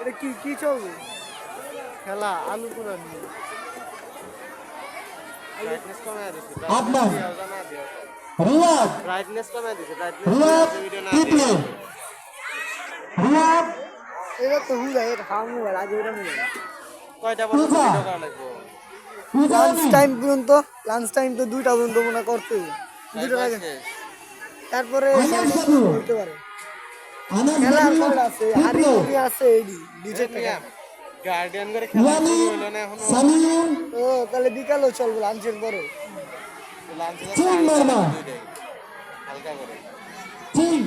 এটা কি কি চলবে খেলা আলু পুরা নিয়ে ব্রাইটনেস কমায় দিছে আদনান জানা দিও রিয়াদ ব্রাইটনেস কমায় দিছে রিয়াদ ভিডিও না টিপলে দিও রিয়াদ এটা তো হুলা এটা খাওয়ানো মোবাইল আজ এটা মোবাইল কয়টা পর্যন্ত পূজা। ভিডিও করা লাগবে লাঞ্চ পূজা টাইম পর্যন্ত লাঞ্চ টাইম তো 2টা পর্যন্ত মনে করতে হবে। 2টার আগে শেষ তারপরে আনাস শেষ বাবু। করতে পারে আনাস খেলা আর বাবু কয়টা আছে হারি টিপলে মুভি আছে এইডি 2-4 টাকা গার্ডিয়ান করে খেলা ওয়ালি শুরু হলো না এখনো সালিম ও তাহলে বিকালও চলবে লাঞ্চের পরে লাঞ্চে চিন মারমা হালকা করে চিন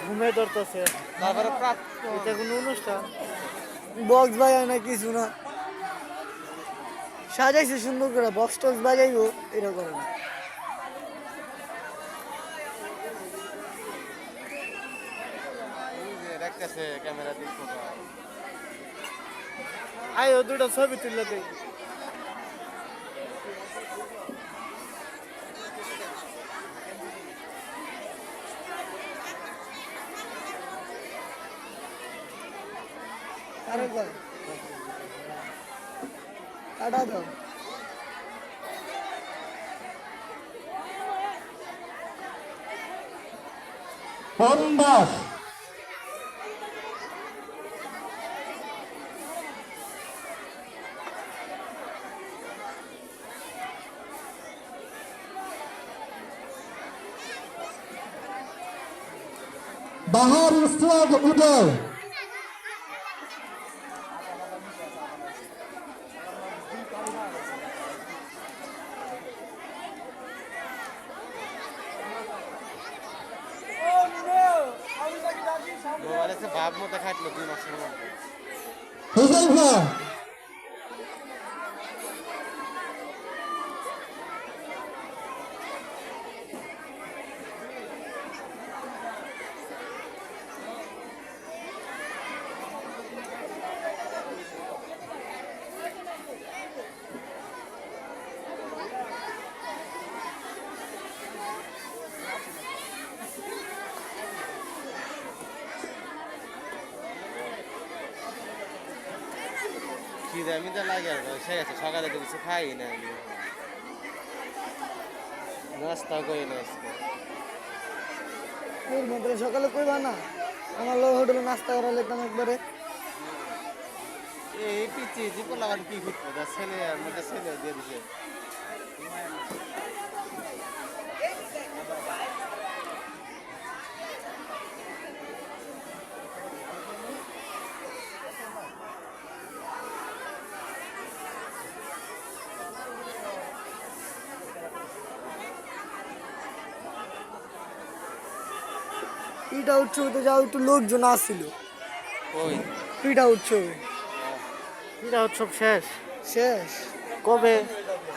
ঘুমে ধরতেছে তারপরে এটা কোনো অনুষ্ঠান বক্স বাজায় না কিছু না সাজাইছে সুন্দর করে বক্স টক্স বাজাইবো এটা করে না রাখতেছে ক্যামেরা দিক আয় ও 2টা ছবি তুললে দেই আরে কর কাটা দাও অরুণ দাস বাহার ইসলাম উদয় মোবাইলে ভাব মতো খাটলো 2 মাসের মধ্যে হুজাইফা খিদে আমি তো লাগে সে গেছে সকালে তো কিছু খাই না আমি নাস্তা করি না আজকে এর মধ্যে সকালে কইবা না আমার লোক হোটেলে নাস্তা করা লাগতাম একবারে এই পিচি জীবন লাগান কি করতে যা ছেলে আমাদের ছেলে দিয়ে দিছে পিঠা উৎসবে যাও একটু লোকজন আসছিল ওই পিঠা উৎসবে পিঠা উৎসব শেষ শেষ কবে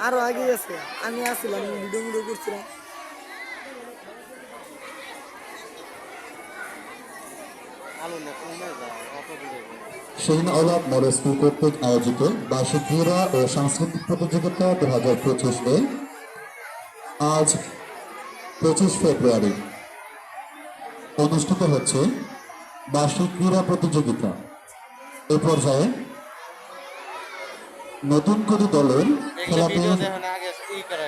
আরো আগে আছে আমি আসছিলাম ভিডিও ভিডিও করছিলাম আলু না কমে যায় অত দূরে শাহীন আওলাদ মডেল স্কুল কর্তৃক আয়োজিত বার্ষিক ক্রীড়া ও সাংস্কৃতিক প্রতিযোগিতা 2025 আজ 25 ফেব্রুয়ারি অনুষ্ঠিত হচ্ছে বার্ষিক ক্রীড়া প্রতিযোগিতা। এ পর্যায়ে নতুন করে দলের খেলাটির দেখুন আগে ই করে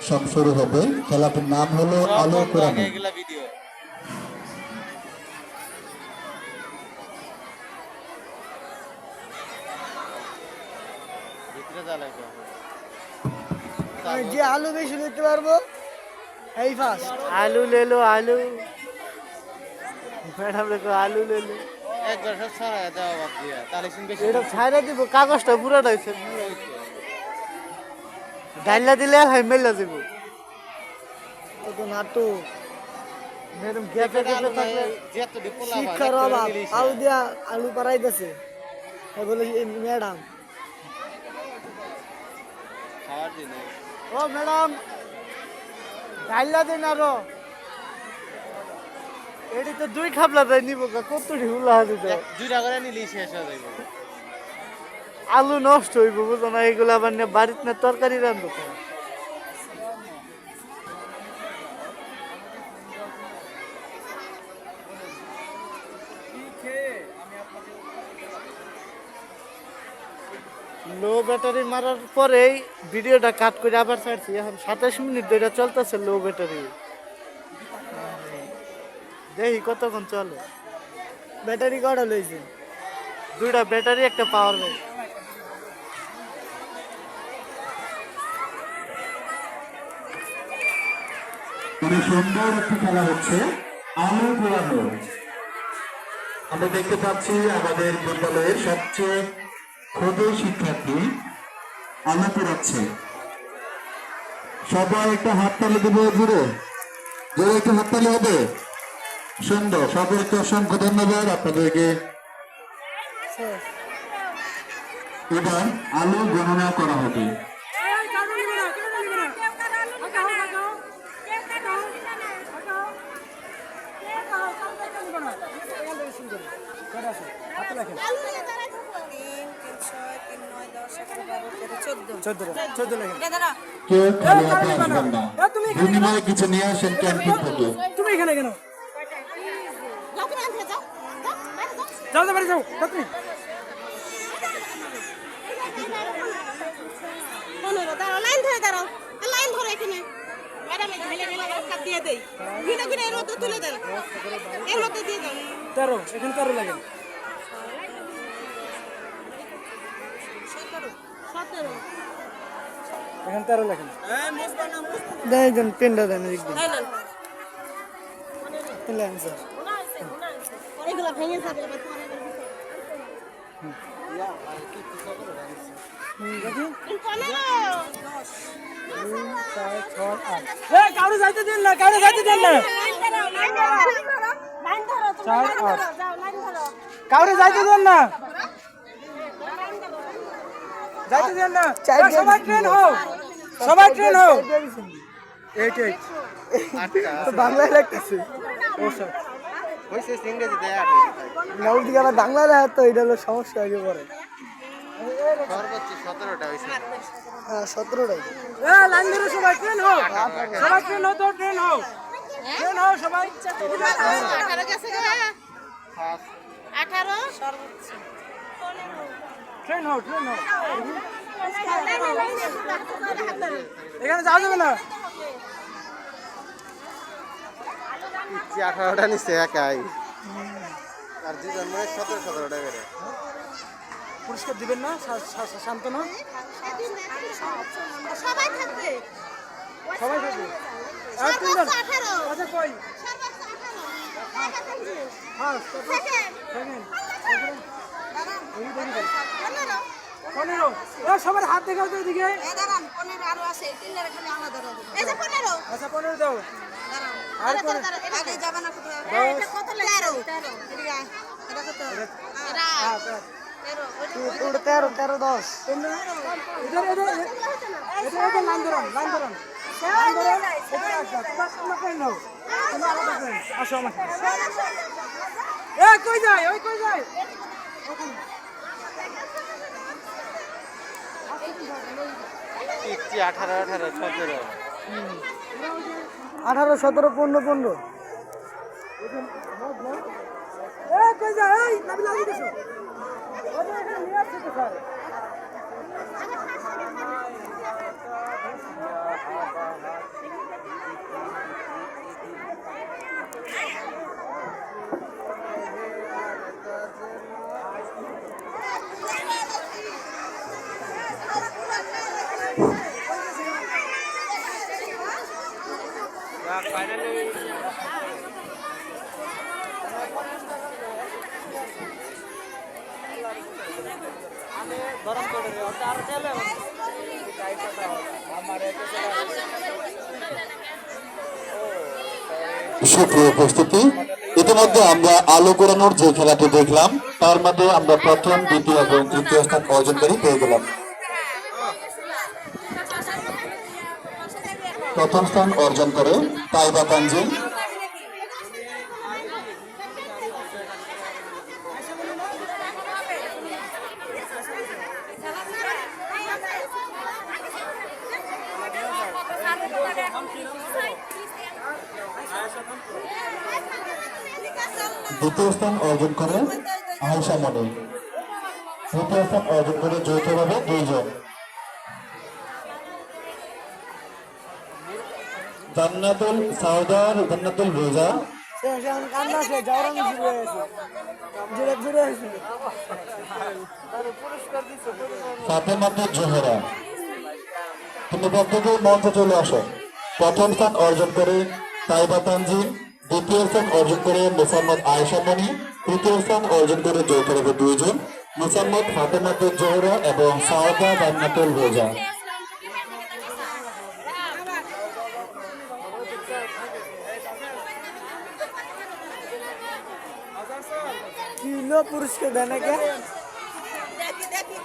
সব শুরু হবে। খেলাটির নাম হলো আলো কোরআন। এগুলা ভিডিও ভিতরে যা লাগবে যে আলু বেশি নিতে পারবো এই ফার্স্ট আলু ले लो आलू ম্যাডাম রেখো আলু ले लो একবার সব ছড়ায় দেওয়া বাদ দিয়া তাহলে শুন বেশি এটা ছাইরা দিব কাগজটা পুরাটা হইছে ডাইলা দিলে আর হাইমেলা দিব তো নাটক ম্যাডাম গ্যাপে গ্যাপে থাকলে যেত ডিপোলা শিক্ষার অভাব আলু দিয়া আলু পারাইতেছে এই বলে ম্যাডাম খাওয়ার দিন ও ম্যাডাম ডাইলা দিন আরো এটি তো 2 খাবলা দেয় নিব কত ঢিউলা দিতে দুইটা করে নিলি শেষ হয়ে যাইব আলু নষ্ট হইব বুঝো না এগুলো আবার বাড়িতে না তরকারি রান্ধবো লো ব্যাটারি মারার পরেই ভিডিওটা কাট করে আবার ছাড়ছি। এখন 27 মিনিট ধরে চলতেছে লো ব্যাটারি। দেখি কতক্ষণ চলে। ব্যাটারি কটা লইছে? দুইটা ব্যাটারি, একটা পাওয়ার ব্যাংক। খুবই সুন্দর একটি খেলা হচ্ছে আলো পোড়ানো। আমরা দেখতে পাচ্ছি আমাদের বিদ্যালয়ের সবচেয়ে ক্ষুদ্র শিক্ষার্থী আলো পোড়াচ্ছে। সবাই একটা হাততালি দেবো, জুড়ে জোরে একটু হাততালি হবে। সুন্দর, সবাইকে অসংখ্য ধন্যবাদ আপনাদেরকে। এবার আলো গণনা করা হবে। কেউ খালি হাতে আসবেন না, বিনিময়ে কিছু নিয়ে আসেন ক্যান্টিন থেকে। তুমি এখানে কেন? যাও যাও বাড়ি যাও তুমি। 15 দাঁড়াও, লাইন ধরে দাঁড়াও, লাইন ধরো এখানে। ম্যাডাম এই ঢেলে ঢেলে কাপ দিয়ে দেই, ঘিরে ঘিরে এর মধ্যে তুলে দেন, এর মধ্যে দিয়ে দাও। 13 এখানে 13 লাগে। 17 এখানে 13 লাগে। দেন পেনটা দেন একদিন। তাই না? স্যার এগুলো ভেঙে যাবে এবার পরে এবার দেখি 15 এই কাউরে যাইতে দেন না, কাউরে যাইতে দেন না। লাইন ধরো, লাইন ধরো, তুমি লাইন 4 ধরো, যাও লাইন ধরো। কাউরে যাইতে দেন না, যাইতে দেন না। এই সবাই ট্রেন হও, সবাই ট্রেন হও। 88 তো বাংলায় লাগতেছে। ও স্যার হয়েছে ইংরেজিতে 8 নাউল দিকে আবার বাংলায় লাগে তো এটা হলো সমস্যা হয়ে পড়ে। সর্বোচ্চ 17টা হয়েছে। হ্যাঁ 17টাই। এ লাইন ধরে সবাই ট্রেন হও, সবাই ট্রেন হও, তো ট্রেন হও, ট্রেন হও সবাই। 18 গেছে গা, ফার্স্ট 18 সর্বোচ্চ ট্রেন হও, ট্রেন হও। 15 এখানে যাওয়া যাবে না। 18টা নিচে একাই, আর দুজন মানে 17টা করে। পুরস্কার দিবেন না? শান্ত না, সবাই থাকবে, সবাই থাকবে। আর সর্বোচ্চ তিনজন 18 আচ্ছা কই? সর্বোচ্চ 18 ফার্স্ট, সেকেন্ড সেকেন্ড, 15 15। ও সবার হাত দেখাও তো এদিকে। এই দাঁড়ান 15 আরো আছে, তিনটার এখানে আলাদা রাখো। এই যে 15 আচ্ছা 15 দাও। দাঁড়াও, আর আরে করে- দাঁড়াও, আগে যাবে না কোথাও। দশ। এটা কত লাগে? 13 এদিকে আয়, এটা কত? এটা হ্যাঁ স্যার 13 ওটা 13 13 10। তোমরা এদের এদের এদের লাইন ধরুন, লাইন ধরুন, লাইন ধরুন। এদের আসো, তোমরা কই নাও, তোমরা আলাদা করেন। আসো আমার সাথে। এ কই যায়, ওই কই যায়? 18 18 17 18 17 15 15। এ কই যায়? এই নাবি লাগি দিছো। ওদের এখানে নিয়ে আসছে তো স্যার। সুপ্রিয় উপস্থিতি, ইতিমধ্যে আমরা আলো পোড়ানোর যে খেলাটি দেখলাম তার মধ্যে আমরা প্রথম, দ্বিতীয় এবং তৃতীয় স্থান অর্জনকারী পেয়ে গেলাম। প্রথম স্থান অর্জন করে তাইবা তানজিল, দ্বিতীয় স্থান অর্জন করে আয়েশা মডেল, তৃতীয় স্থান অর্জন করে যৌথভাবে 2 জন। জান্নাতুল সাউদা জান্নাতুল রোজা, সে এখন কান্না সে জ্বর শুরু হয়েছে যেটা শুরু হয়েছিল ফাতেমাতুল জোহরা। তুমি প্রত্যেকে মঞ্চে চলে আসো। প্রথম স্থান অর্জন করে তাইবা তানজিম, দ্বিতীয় স্থান অর্জন করে মোসাম্মদ আয়েশা মনি, তৃতীয় স্থান অর্জন করে যৌথভাবে 2 জন মোসাম্মদ ফাতেমাতুল জোহরা এবং সাউদা জান্নাতুল রোজা। কি হলো পুরস্কার দেয় নাকি দেখি দেখি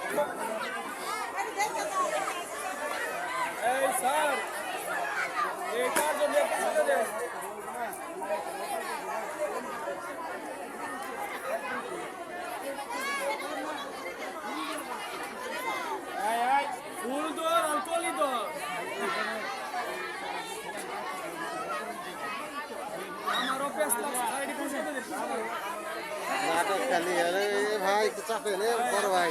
এই স্যার এই কার জন্য পুরস্কার দেয় ফুল দর অল্পলি দর আমার অফিস সাইডে পুরস্কার দেয় নাটক খালি আরে ভাই একটু চাপে নে বড় ভাই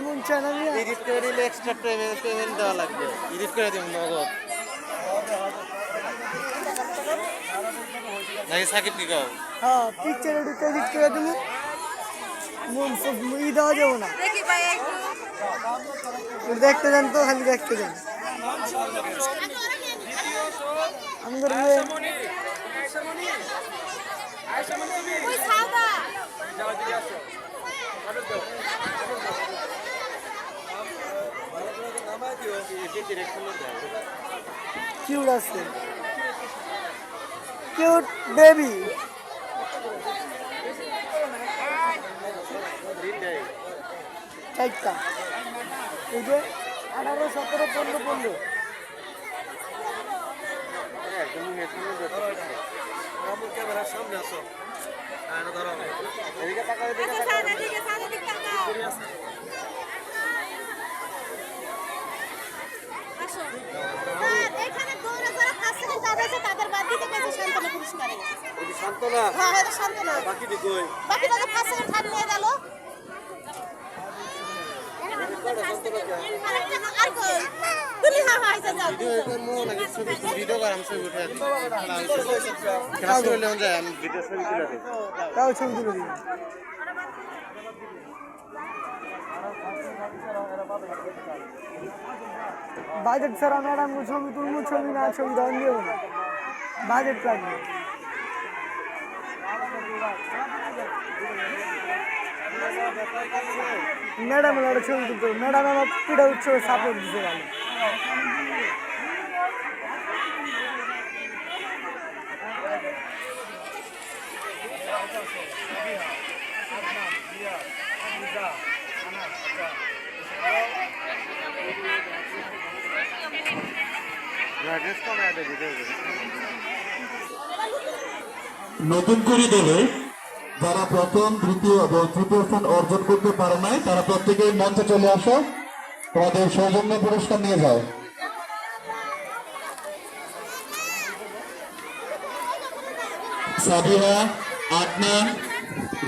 মন চায় না নিয়ে এডিট করে দিলে এক্সট্রা পেমেন্ট দেওয়া লাগবে এডিট করে দিব নগদ নাকি সাকিব কি গাও হ্যাঁ পিকচার এডিট করে দিবি মন সব মুই দেওয়া যাবো না দেখি ভাই একটু দেখতে যান তো খালি দেখতে যান আমাদের ওই সাদা কিউট আছে কিউট বেবি চারটা এই যে 18, 17, 15, 15 ক্যামেরার সামনে আসো ধরো এদিকে তাকাও আচ্ছা সাদা দিকে তাকাও আসো স্যার এখানে দৌড়ে যারা ফার্স্ট সেকেন্ড থার্ড আছে তাদের বাদ দিতে গেছে শান্তনা পুরস্কারে শান্তনা হ্যাঁ এটা শান্তনা বাকি কই বাকি তাদের ফার্স্ট সেকেন্ড থার্ড নিয়ে গেল আর কই তুমি হ্যাঁ হ্যাঁ আইসা যাও ভিডিও করবো নাকি ভিডিও কর আমি ছবি উঠে ক্লাস করলে যায় আমি ভিডিও ছবি তুলে দিই তাও ছবি তুলে দিন বাজেট ছাড়া ম্যাডাম ছবি তুলবো ছবি না ছবি দাম দেবো না বাজেট লাগবে ম্যাডাম একটা ছবি তুলতে ম্যাডাম আমার পিঠা উৎসবে সাপোর্ট দিতে পারে ড্রেস কমে আছে ভিডিও নতুন করে দলে যারা প্রথম, দ্বিতীয় এবং তৃতীয় স্থান অর্জন করতে পারে নাই তারা প্রত্যেকেই মঞ্চে চলে আসো, তোমাদের সৌজন্য পুরস্কার নিয়ে যাও। সাবিহা, আদনান,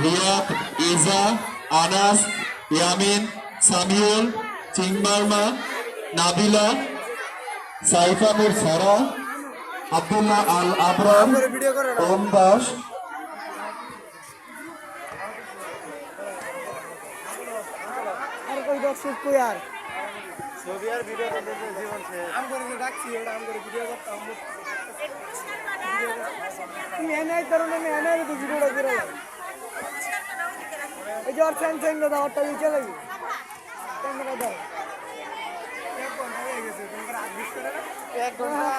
রিয়াদ, ইজা, আনাস, ইয়ামিন, সামিউল, চিংমারমা, নাবিলা, সাইফানুর সারা, আব্দুল্লাহ আল আবরাম, ওম দাস, আর কই দর্শক কই আর ছবি আর ভিডিও করতে জীবন শেষ আম করে ডাকছি ওটা আম করে ভিডিও করতাম তুমি এনে কারণে আমি এনে তো ভিডিওটা করে এই যে আর সেন সেন দাও ওটা দিয়ে চলে গেছে ক্যামেরা দাও এক ঘন্টা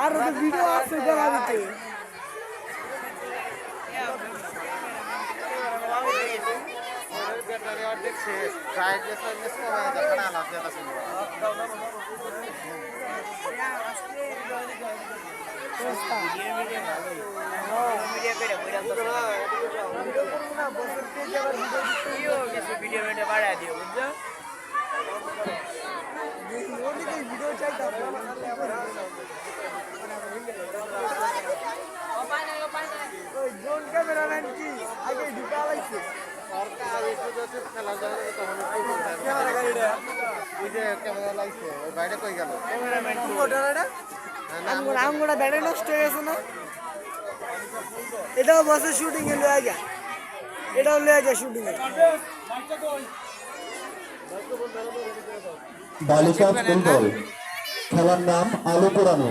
আর ওটা ভিডিও আছে করা দিতে ব্যাটারি অর্ধেক শেষ ব্রাইটনেস কমে আছে খারাপ লাগছে এটা শুনে ভিডিও চাইতাম ওই ড্রোন ক্যামেরাম্যান কি আগে ঢুকা লাগছে সরকার একটু যদি খেলা যায় তখন একটু বলতে ওই যে ক্যামেরা লাগছে ওই বাইরে কই গেল আঙ্গুরা ব্যাটে নষ্ট হয়ে গেছে না এটাও বসে শুটিং এ লয়ে যা এটাও লয়ে যা শুটিং এ বালিকা ফুটবল খেলার নাম আলো পোড়ানো।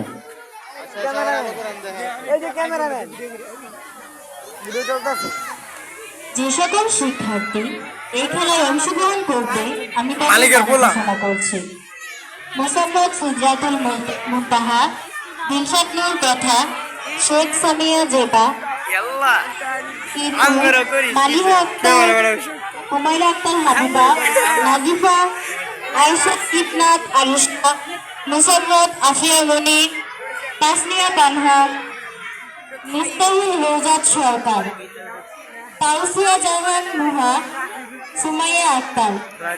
এই যে ক্যামেরাম্যান ভিডিও চলতেছে যে সকল শিক্ষার্থী এই খেলায় অংশগ্রহণ করবে আমি তাদের নাম ঘোষণা করছি। মোসাম্মদ সুজরাতুল মুনতাহা, দিলশাদ নূর কথা, শেখ সামিয়া জেবা, মালিহা আক্তার, হুমায়রা আক্তার হাবিবা, নাজিফা, আয়েশা ইবনাত আয়েশা, মোসাম্মদ আফিয়া গনি, তাসনিয়া তানহা, মুস্তাহিল রোজাত সরকার, তাওসিয়া জাহান মুহা, সুমাইয়া আক্তার,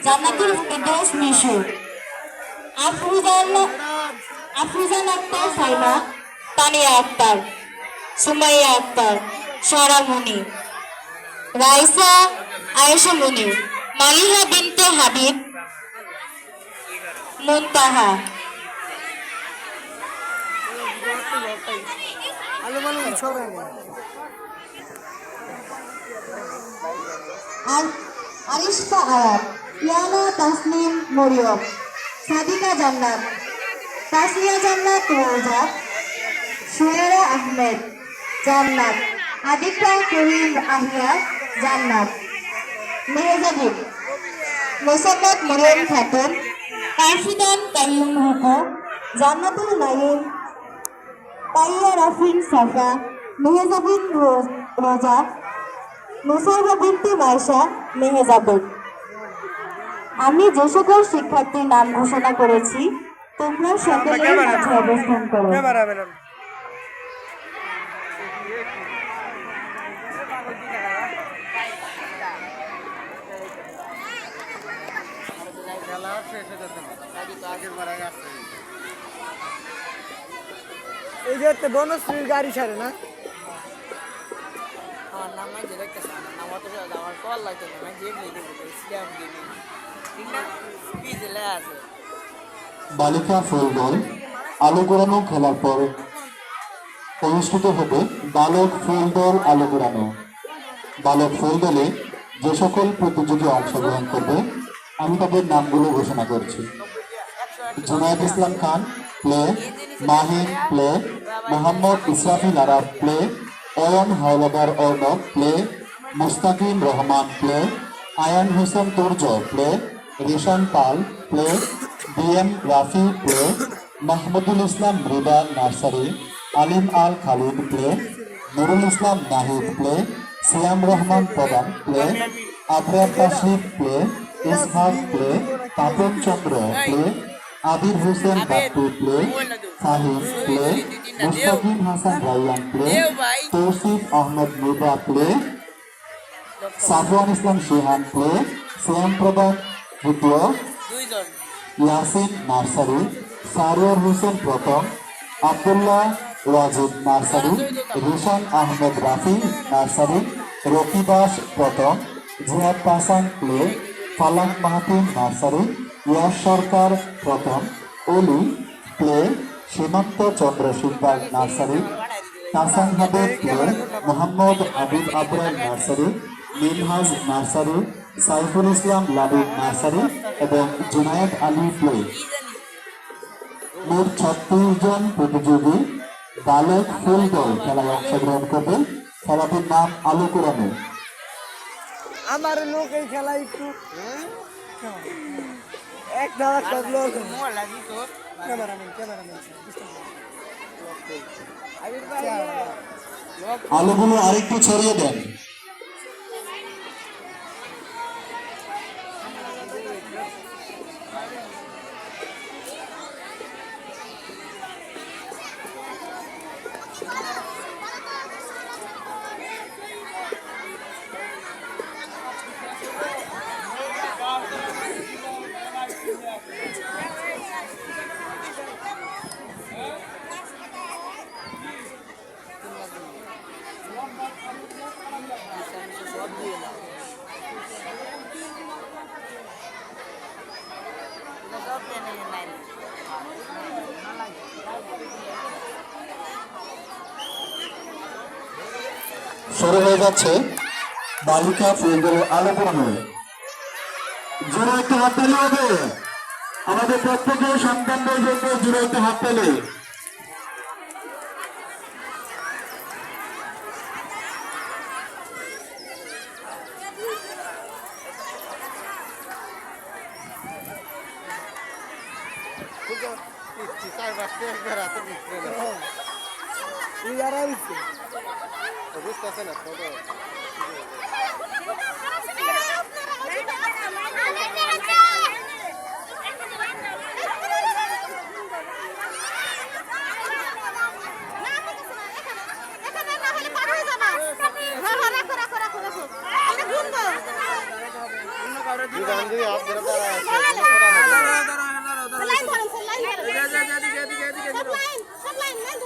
জান্নাতুল ফেরদৌস মিশু, আফরুজান আক্তার সাইমা, তানিয়া আক্তার, সুমাইয়া আক্তার, সারা মুনি, রাইসা আয়েশা মুনি, মালিহা বিনতে হাবিব, মুনতাহা। আলু মালু ছড়া আরিশফা আয়াত, ইয়ানা তাসনিম মরিয়ম, সাদিকা জান্নাত, তাসিয়া জান্নাত রোজা, সুয়েরা আহমেদ জান্নাত, আদিকা করিম আহিয়া জান্নাত, মেহজাবিব, মোসাম্মদ মরিয়ম খাতুন, কারফিদান কাইয়ুম হুকু, জান্নাতুল নাইম, তাইয়া রাফিন সাফা, মেহজাবিন রোজা, মুসাইবা বিনতে মাইশা, মেহজাবিন। আমি যে সকল শিক্ষার্থীর নাম ঘোষণা করেছি তোমরা সকলেই মাঝে অবস্থান করো। খেলা শেষ হয়ে যাচ্ছে না আগের বার আগে আসছে এই যে বনশ্রীর গাড়ি ছাড়ে না আমার নাম নাই যে দেখতেছে আমার তো আমার কল লাগতো না আমি যে লিখে দিতে স্ক্যাম দিয়ে ঠিক না পিজে আছে বালিকা ফুটবল আলো পোড়ানো খেলার পর অনুষ্ঠিত হবে বালক ফুটবল আলো পোড়ানো। বালক ফুটবলে যে সকল প্রতিযোগী অংশগ্রহণ করবে আমি তাদের নামগুলো ঘোষণা করছি। Junaid Islam Khan play, Mahin play, Mohammad Israfil Araf play, Ayon Howlader Arnab play, Mustakim Rahman play, Ayan Hossain Turja play, Rishan Pal play, BM Rafi play, Mahmudul Islam Mrida nursery, Alim Al Khalid play, Nurul Islam Nahid play, Siam Rahman Pradhan play, Abrar Tashrif play, Ishaq play, Tapan Chandra play, Abir Hossain Bappu play, Fahim play, Mustakim Hasan Rayan play, Tausif Ahmed Mrida play, Safwan ইসলাম শিহান প্লে, সিয়াম প্রধান দ্বিতীয়, দুইজন ইয়াসিন নার্সারি, সারোয়ার হোসেন প্রথম, Abdullah Wajid nursery, Rishan Ahmed Rafi nursery, Rocky Das প্রথম, জিয়াদ পাসান প্লে, ফালাক মাহাতিম নার্সারি, ইয়াস সরকার প্রথম, Oli play, Seemanta Chandra Sikder nursery, Tasan Habib play, Mohammad Abib Abrar nursery, Minhaj nursery, Saiful Islam Labib nursery এবং Junaid Ali play. মোট 36 জন প্রতিযোগী বালক ফুটবল খেলায় অংশগ্রহণ করবে। খেলাটির নাম আলো পোড়ানো। আমার লোক এই খেলা একটু এক ধারা থাকলো মোবাইল লাগি তো আলোগুলো আরেকটু ছড়িয়ে দেন। শুরু হয়ে যাচ্ছে বালিকা ফুটবলের আলো পূর্ণ। জোরে একটা হাত তালি হবে আমাদের প্রত্যেকের সন্তানদের জন্য, জোরে একটা হাত তালি। চার পাঁচটা একবার হাতে বুঝতেছে না ছোট গান্ধী আপনারা তারা লাইন ধরেন স্যার, লাইন ধরেন। সব লাইন ধরেন।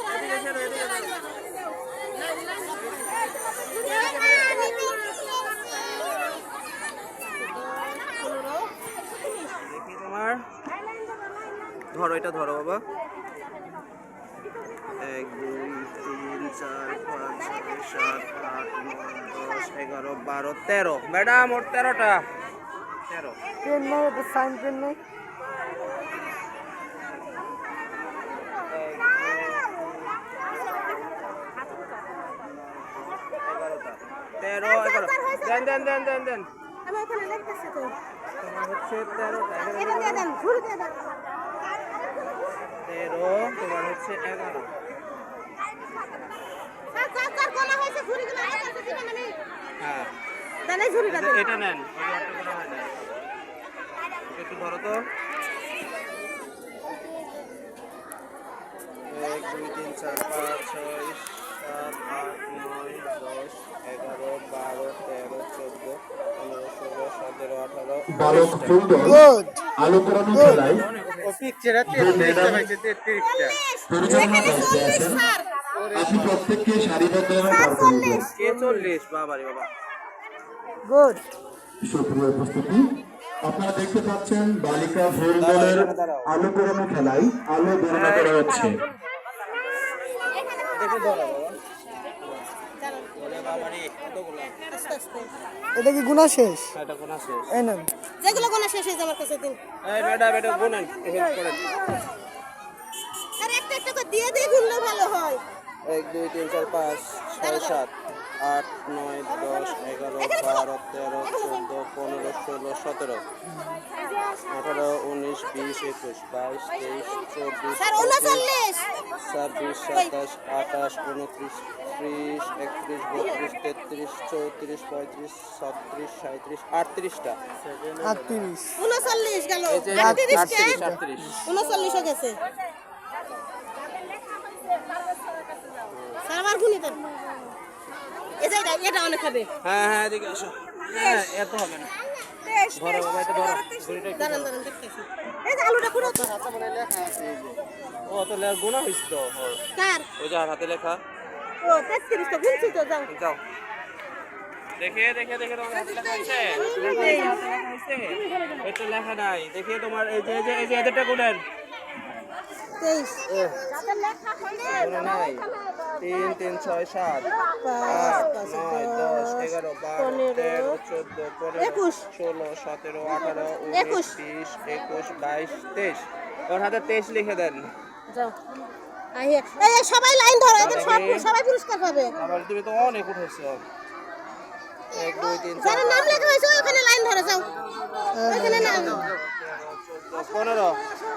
দেখি তোমার ধরো, এটা ধরো বাবা। 1 2 3 4 5 6 7 8 9 10 11 12 13। ম্যাডাম ওর 13টা। 13 পেন নাই, তো সাইন পেন নাই। 13 11। দেন আমি ওখানে লিখতেছি তো। তোমার হচ্ছে 13টা। এটা দিয়ে দেন, ঘুরে দিয়ে দেন। 13 তোমার হচ্ছে 11। স্যার কোনা হয়েছে ঘুরে গেল, আমার কাছে দিবেন আমি। হ্যাঁ দেন এই ঝুড়িটা দেন। এটা নেন, ওই যে একটা করা হয় না। একটু ধরো তো। 1 2 3 4 5 6 7 8 9 10 11 12 13 14 15 16 17 18 বালক ফুটবল গুড। আলো পূর্ণ খেলায় ও পিকচারে 33টা হয়েছে 33টা পরিচালনা করতে আছেন। স্যার আপনি প্রত্যেককে সারিবদ্ধভাবে পার করে দিন। 40 বাবারে বাবা। গুড। সুপ্রিয় উপস্থিতি, আপনারা দেখতে পাচ্ছেন বালিকা ফুটবলের আলো পূর্ণ খেলায় আলো গণনা করা হচ্ছে। দেখে ধরো বাবা। বলে বাবারে কতগুলো? আস্তে আস্তে। এটা কি গুণা শেষ? এটা কোন শেষ? এই নেন। যেগুলো গোনা শেষ হয়ে যাবে আমার কাছে দিন। এই ম্যাডাম এটা গুনেন, হেল্প করেন। স্যার একটা একটা করে দিয়ে দিয়ে গুনলে ভালো হয়। 1 2 3 4 5 6 7 8 9 10 11 12 13 14 15 16 17 18 19 20 21 22 23 24 স্যার 39। 26 27 28 29 30 31 32 33 34 35 36 37 38টা। 38। 39 গেল। এই যে 38 কে 38 39 হয়ে গেছে। স্যার আবার গুনি দেন। এটা অনেক হবে। হ্যাঁ এদিকে আসো। হ্যাঁ এত হবে না। ধরো বাবা, এটা ধরো। ঘুরিটা একটু দাঁড়ান ধরো। দাঁড়ান দেখতেছি। এই যে আলুটা পুরো হাতে মনে লেখা আছে এই যে ও তো গুণা হয়েছে তো ওর। কার? ওই যে হাতে লেখা। ও 33 তো গুনছি তো যাও। যাও দেখে তোমার হাতে লেখা আছে? লেখা হয়েছে? এটা লেখা নাই। দেখে তোমার এই যে এদেরটা গুনেন। 23 যাদের লেখা হইছে গুনে নাই। 3 3 6 7 8 9 10 11 12 13 14 15 21 16 17 18 19 20 21 22 23। ওর হাতে 23 লিখে দেন। যাও। এই সবাই লাইন ধরো, এদের সবাই পুরস্কার পাবে। আবার তুমি তো অনেক উঠেছো। 1 2 3 4 যারা নাম লেখা হয়েছে ওখানে লাইন ধরে যাও। ওখানে নাম 15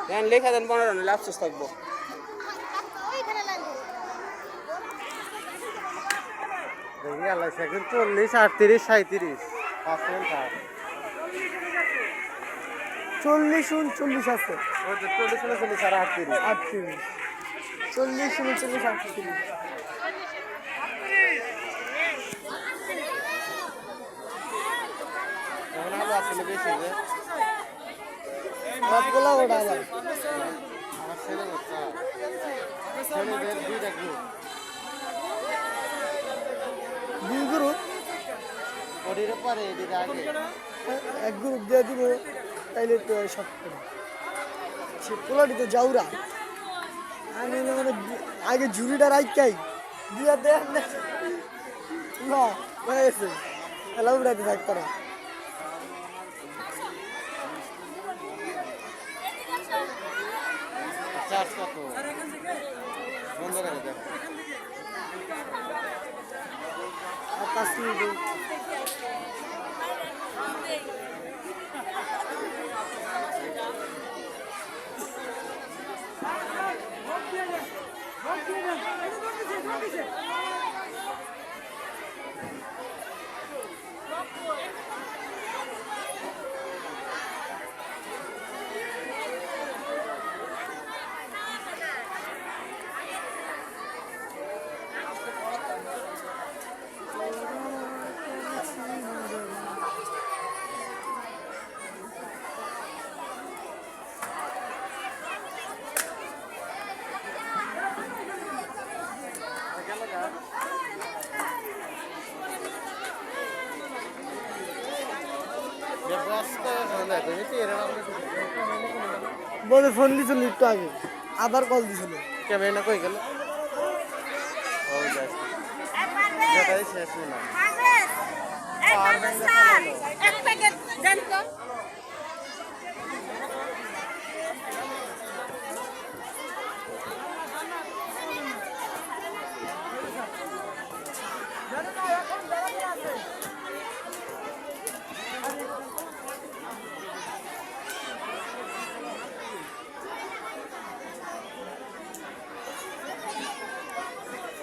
দেন, লেখা দেন 15, নাহলে আফসোস থাকবো। ওইখানে লাইন ধরো। দেখি আল্লাহ সেকেন্ড 40 38 37 5 মিনিট থাক 40 39 আছে। ওই যে 40 40 আর 38 38। 40 39 38। এখন আলো আসলে বেশি যে সবগুলা ওটা আবার। আমার ছেলে বাচ্চা ছেলেদের দুইটা গ্রুপ দুই গ্রুপ, ওটির পরে এদিকে আগে এক গ্রুপ দিয়ে দিব তাইলে একটু শর্ট করে। সে পোলাটিতে যাওরা আগে মানে আগে ঝুড়িটা রাইকাই দিয়া দেন না। না হয়ে গেছে খেলা উড়াইতে থাক তারা চার্জ কত বন্ধ করে দেন আর 5 মিনিট বলে ফোন দিছিল একটু আগে আবার কল দিছিল ক্যামেরা কই গেল ও যাচ্ছে যেটাই শেষ না এক প্যাকেট দেন তো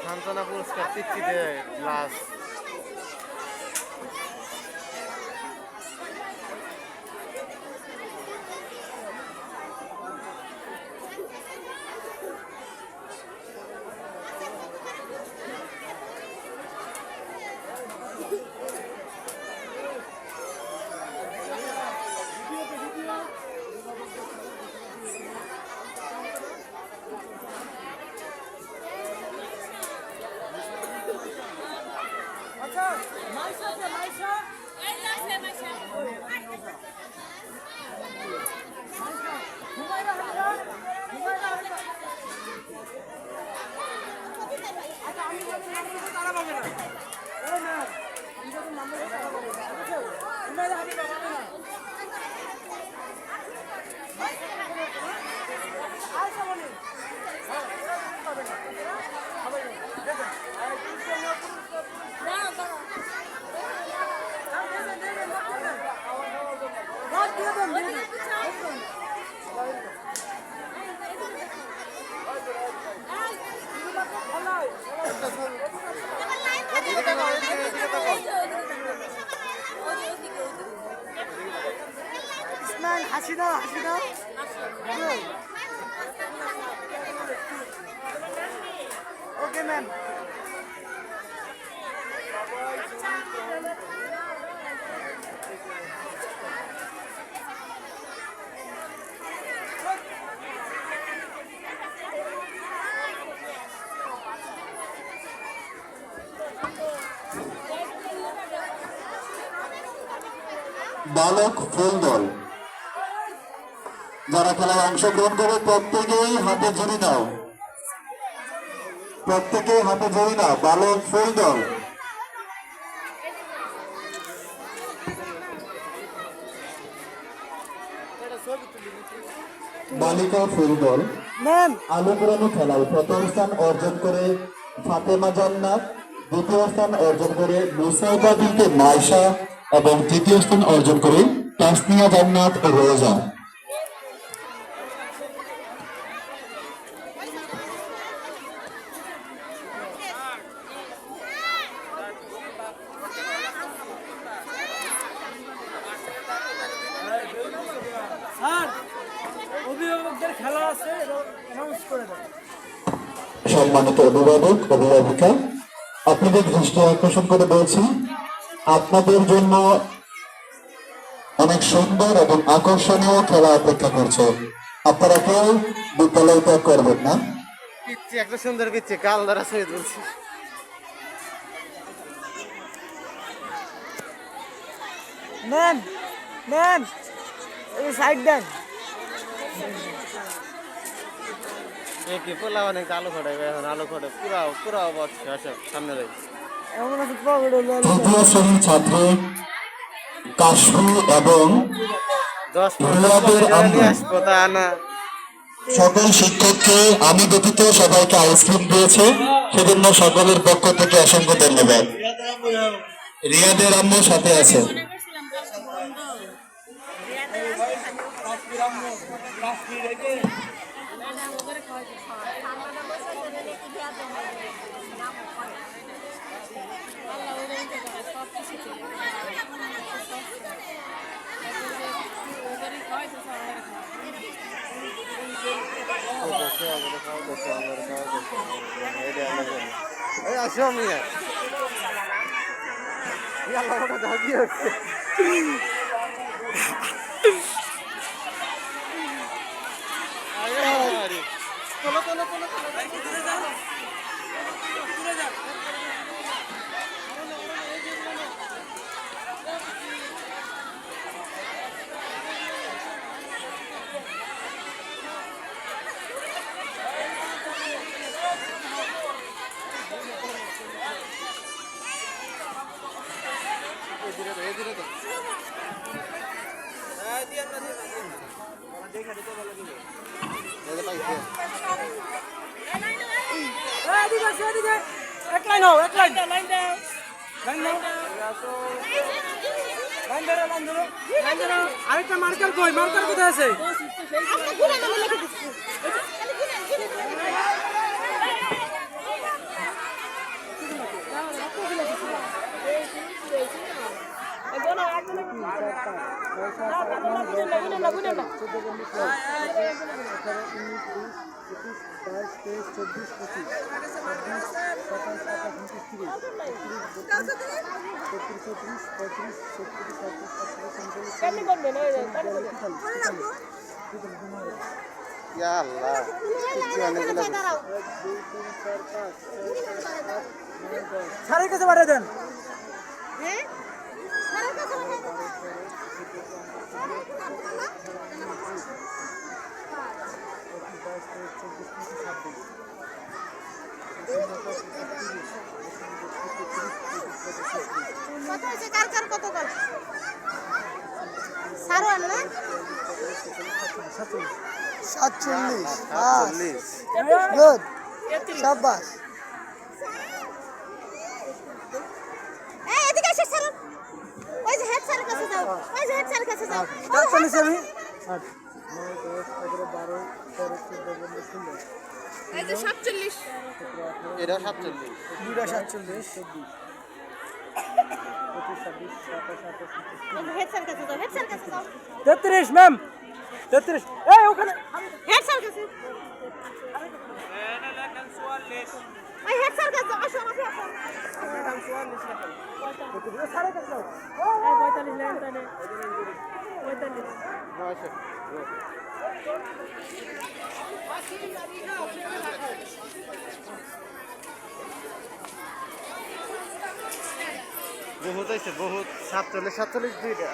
সান্ত্বনা পুরস্কার তিথিতে গ্লাস হাসি দাও ওকে ম্যাম বালক ফুল দল যারা খেলায় অংশগ্রহণ করে প্রত্যেকেই হাতে জড়ি নাও বালক ফুল দল বালিকা ফুল দল ম্যাম আলো পুরানো খেলায় প্রথম স্থান অর্জন করে ফাতেমা জান্নাত, দ্বিতীয় স্থান অর্জন করে মুসাইবা বিনতে মাইশা এবং তৃতীয় স্থান অর্জন করে তাসনিয়া জান্নাত রোজা। স্যার অভিভাবকদের খেলা আছে অ্যানাউন্স করে দেন সম্মানিত অভিভাবক অভিভাবিকা, আপনাদের দৃষ্টি আকর্ষণ করে বলছি আপনাদের জন্য অনেক সুন্দর এবং আকর্ষণীয় খেলা অপেক্ষা করছে। আপনারা কেউ বিদ্যালয় ত্যাগ করবেন না। পিচ্ছি একটা সুন্দর পিচ্ছি কাল দ্বারা ছবি তুলছি ম্যাম এই সাইড দেন কি পোলা অনেক আলু খড়াইবে এখন আলু খড়ে পুরা পুরা অবস্থা আসো সামনে যাই এমন আছে পকেটে তৃতীয় শ্রেণীর ছাত্র কাশু এবং 10-15 রিয়াদের টাকা আম্মু নিয়ে আসবো তা না। সকল শিক্ষককে আমি ব্যতীত সবাইকে আইসক্রিম দিয়েছে, সেজন্য সকলের পক্ষ থেকে অসংখ্য ধন্যবাদ। রিয়াদের আম্মু সাথে আছে। এই আসো আমি আল্লাহ ওটা দাও কি হচ্ছে এদিকে আসো, এদিকে। এক লাইন হও, এক লাইন। লাইন দাও। লাইন দাও। লাইন ধরো, লাইন ধরো। লাইন ধরো। আরেকটা মার্কার কই? মার্কার কোথায় আছে? আজকে ঘুরে নামে লিখে দিচ্ছি ইয়া আল্লাহ কিছু অনেকগুলো দাঁড়াও স্যারের কাছে পাঠিয়ে দেন। হ্যাঁ স্যারের কাছে পাঠিয়ে দাও। কত হয়েছে? কার কার কত কার? সারোয়ার না? 47 40 গুড শাবাশ এই এদিকে এসে সারোয়ার। ওই যে হেড স্যারের কাছে যাও। ওই যে হেড স্যারের কাছে যাও। স্টার্ট করছি আমি 8 9 10 11 12 13 14 15 16 এই যে 47 এটা 47 2টা 47 ওই যে হেড স্যারের কাছে যাও। হেড স্যারের কাছে যাও। 33 ম্যাম 33 এই ওখানে হেড স্যারের কাছে। ওই হেড স্যারের কাছে যাও। আসো আসো আসো। স্যারের কাছে যাও। এই 45 লাইন টানে 45 বহুত হয়েছে বহুত 47 দুইটা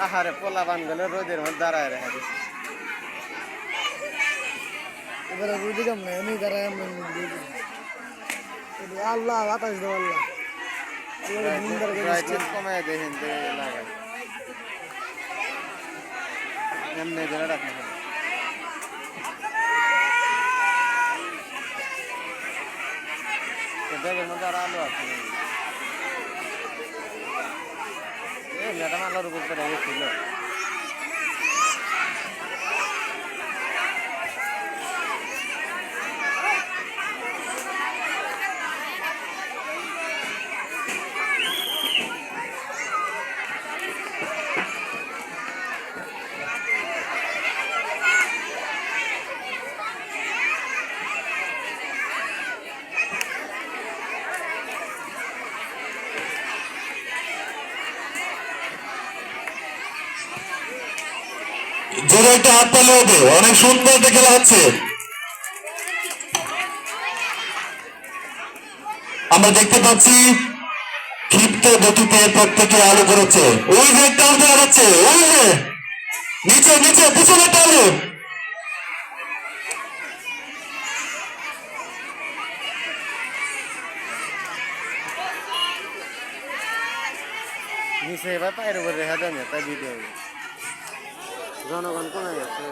আহারে পোলা বানগুলো রোদের মধ্যে দাঁড়ায় রেখে দিচ্ছে এবারে বুঝি কেমন এমনি দাঁড়ায় আমরা আল্লাহ বাতাস দাও আল্লাহ ব্রাইটনেস কমায় দেখেন লাগায় এমনি ধরে রাখেন ব্যাগের মধ্যে আর আলো আছে এই ম্যাডাম আলোর উপর করে রেখেছিল জোরে একটা হাত তালি হবে, অনেক সুন্দর একটা খেলা হচ্ছে। আমরা দেখতে পাচ্ছি ক্ষিপ্ত গতিতে প্রত্যেকে আলো করেছে। ওই যে একটা আলো দেখা যাচ্ছে, ওই যে নিচে নিচে পিছনে একটা আলো। নিচে এবার পায়ের উপরে রেখা দেন তাই ভিডিও জনগণ কোথায় আছে